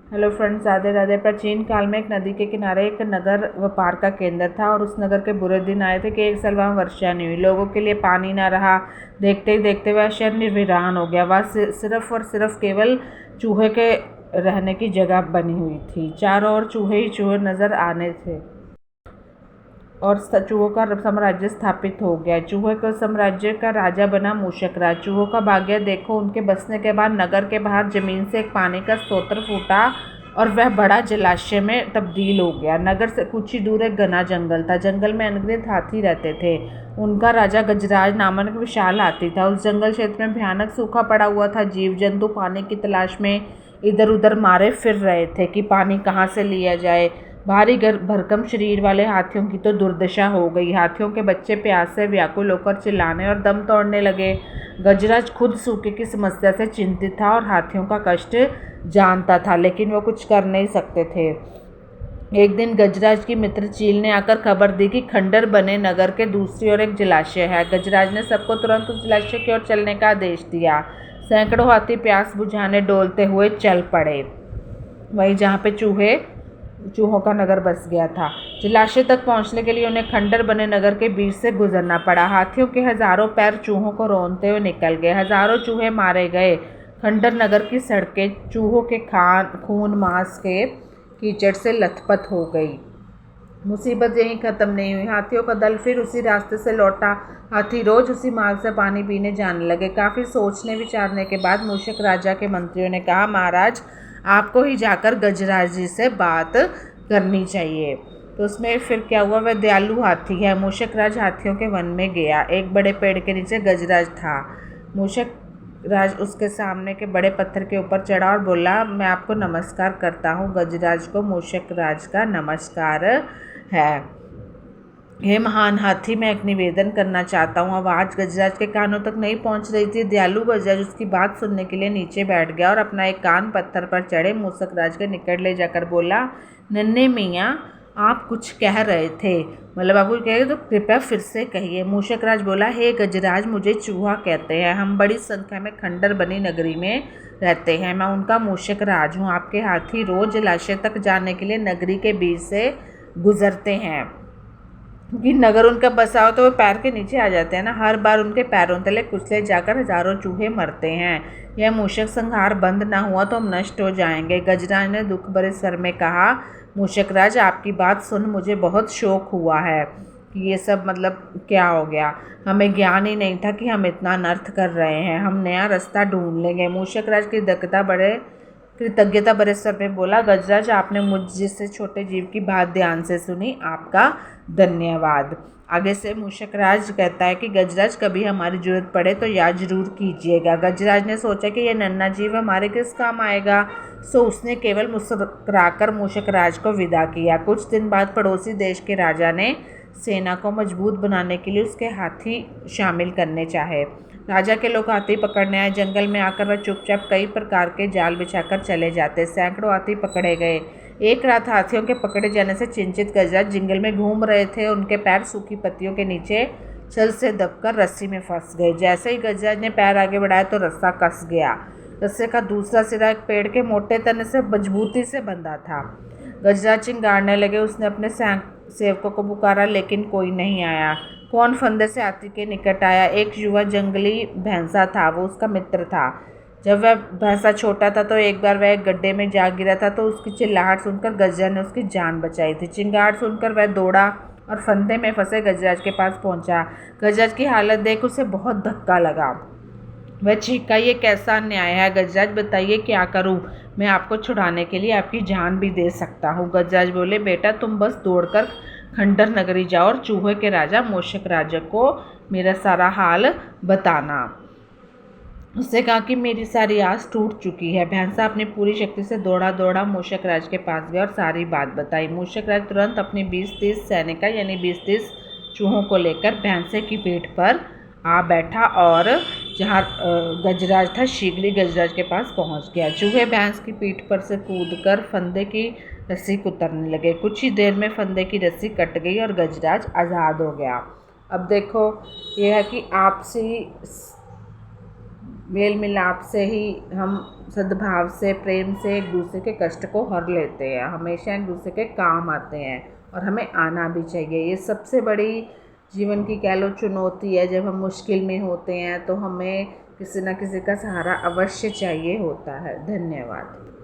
Hello friends, Radhe Radhe. प्राचीन काल में एक नदी के किनारे एक नगर व्यापार का केंद्र था और उस नगर के बुरे दिन आए थे कि एक साल वहाँ वर्षा नहीं हुई। लोगों के लिए पानी ना रहा। देखते ही देखते वह शहर निर्वीरान हो गया। वह सिर्फ और सिर्फ केवल चूहे के रहने की जगह बनी हुई थी। चारों ओर चूहे ही चूहे नजर आने थे और चूहों का साम्राज्य स्थापित हो गया। चूहे के साम्राज्य का राजा बना मूषक राज। चूहों का भाग्य देखो, उनके बसने के बाद नगर के बाहर जमीन से एक पानी का स्रोत फूटा और वह बड़ा जलाशय में तब्दील हो गया। नगर से कुछ ही दूर एक घना जंगल था। जंगल में अनगिनत हाथी रहते थे। उनका राजा गजराज नामक विशाल हाथी था। उस जंगल क्षेत्र में भयानक सूखा पड़ा हुआ था। जीव जंतु पानी की तलाश में इधर उधर मारे फिर रहे थे कि पानी कहाँ से लिया जाए। भारी भरकम शरीर वाले हाथियों की तो दुर्दशा हो गई। हाथियों के बच्चे प्यास से व्याकुल होकर चिल्लाने और दम तोड़ने लगे। गजराज खुद सूखे की समस्या से चिंतित था और हाथियों का कष्ट जानता था, लेकिन वो कुछ कर नहीं सकते थे। एक दिन गजराज की मित्र चील ने आकर खबर दी कि खंडर बने नगर के दूसरी ओर एक जलाशय है। गजराज ने सबको तुरंत उस जलाशय की ओर चलने का आदेश दिया। सैकड़ों हाथी प्यास बुझाने डोलते हुए चल पड़े, वहीं जहाँ पे चूहों का नगर बस गया था। जलाशय तक पहुंचने के लिए उन्हें खंडर बने नगर के बीच से गुजरना पड़ा। हाथियों के हजारों पैर चूहों को रौंदते हुए निकल गए। हजारों चूहे मारे गए। खंडर नगर की सड़कें चूहों के खून मांस के कीचड़ से लथपथ हो गई। मुसीबत यहीं खत्म नहीं हुई। हाथियों का दल फिर उसी रास्ते से लौटा। हाथी रोज उसी मार्ग से पानी पीने जाने लगे। काफी सोचने विचारने के बाद मूषक राजा के मंत्रियों ने कहा, महाराज, आपको ही जाकर गजराज जी से बात करनी चाहिए। तो उसमें फिर क्या हुआ, वह दयालु हाथी है। मूषक राज हाथियों के वन में गया। एक बड़े पेड़ के नीचे गजराज था। मूषक राज उसके सामने के बड़े पत्थर के ऊपर चढ़ा और बोला, मैं आपको नमस्कार करता हूँ। गजराज को मूषक राज का नमस्कार है। हे महान हाथी, मैं एक निवेदन करना चाहता हूँ। आवाज़ गजराज के कानों तक नहीं पहुँच रही थी। दयालु गजराज उसकी बात सुनने के लिए नीचे बैठ गया और अपना एक कान पत्थर पर चढ़े मूषक राज के निकट ले जाकर बोला, नन्हे मियाँ, आप कुछ कह रहे थे। मतलब आपको कहे तो कृपया फिर से कहिए। मूषक राज बोला, हे गजराज, मुझे चूहा कहते हैं। हम बड़ी संख्या में खंडर बनी नगरी में रहते हैं। मैं उनका मूषक राज हूँ। आपके हाथी रोज जलाशय तक जाने के लिए नगरी के बीच से गुजरते हैं, क्योंकि नगर उनका बसा हो तो वो पैर के नीचे आ जाते हैं ना। हर बार उनके पैरों तले कुचले जाकर हजारों चूहे मरते हैं। यह मूषक संहार बंद ना हुआ तो हम नष्ट हो जाएंगे। गजराज ने दुख भरे स्वर में कहा, मूषक राज, आपकी बात सुन मुझे बहुत शौक हुआ है कि ये सब मतलब क्या हो गया। हमें ज्ञान ही नहीं था कि हम इतना अनर्थ कर रहे हैं। हम नया रास्ता ढूंढ लेंगे। मूषक राज की कृतज्ञता भरे स्वर में बोला, गजराज, आपने मुझ जैसे छोटे जीव की बात ध्यान से सुनी, आपका धन्यवाद। आगे से मूषक राज कहता है कि गजराज, कभी हमारी जरूरत पड़े तो याद जरूर कीजिएगा। गजराज ने सोचा कि यह नन्हा जीव हमारे किस काम आएगा, सो उसने केवल मुस्कुराकर मूषक राज को विदा किया। कुछ दिन बाद पड़ोसी देश के राजा ने सेना को मजबूत बनाने के लिए उसके हाथी शामिल करने चाहे। राजा के लोग हाथी पकड़ने आए। जंगल में आकर वह चुपचाप कई प्रकार के जाल बिछाकर चले जाते। सैकड़ों हाथी पकड़े गए। एक रात हाथियों के पकड़े जाने से चिंतित गजराज जंगल में घूम रहे थे। उनके पैर सूखी पत्तियों के नीचे छल से दबकर रस्सी में फंस गए। जैसे ही गजराज ने पैर आगे बढ़ाया तो रस्सा कस गया। रस्से का दूसरा सिरा एक पेड़ के मोटे तने से मजबूती से बंधा था। गजराज चिंगारने लगे। उसने अपने सेवकों को पुकारा, लेकिन कोई नहीं आया। कौन फंदे से हाथी के निकट आया। एक युवा जंगली भैंसा था, वो उसका मित्र था। जब वह भैंसा छोटा था तो एक बार वह एक गड्ढे में जा गिरा था, तो उसकी चिल्लाहट सुनकर गजराज ने उसकी जान बचाई थी। चिंगार सुनकर वह दौड़ा और फंदे में फंसे गजराज के पास पहुंचा। गजराज की हालत देख उसे बहुत धक्का लगा। वह चीखा, ये कैसा अन्याय है। गजराज, बताइए क्या करूं। मैं आपको छुड़ाने के लिए आपकी जान भी दे सकता हूँ। गजराज बोले, बेटा, तुम बस दौड़कर खंडर नगरी जाओ और चूहे के राजा मूषक राजा को मेरा सारा हाल बताना। उसने कहा कि मेरी सारी आस टूट चुकी है। भैंसा अपनी पूरी शक्ति से दौड़ा दौड़ा मूषक राज के पास गया और सारी बात बताई। मूषक राज तुरंत अपनी 20-30 सैनिका यानी 20-30 चूहों को लेकर भैंसे की पीठ पर आ बैठा और जहाँ गजराज था शीघ्र ही गजराज के पास पहुँच गया। चूहे भैंस की पीठ पर से कूदकर फंदे की रस्सी कुतरने लगे। कुछ ही देर में फंदे की रस्सी कट गई और गजराज आज़ाद हो गया। अब देखो, यह है कि आपसी मेल मिलाप से ही हम सद्भाव से, प्रेम से एक दूसरे के कष्ट को हर लेते हैं, हमेशा एक दूसरे के काम आते हैं और हमें आना भी चाहिए। ये सबसे बड़ी जीवन की कह लो चुनौती है। जब हम मुश्किल में होते हैं तो हमें किसी न किसी का सहारा अवश्य चाहिए होता है। धन्यवाद।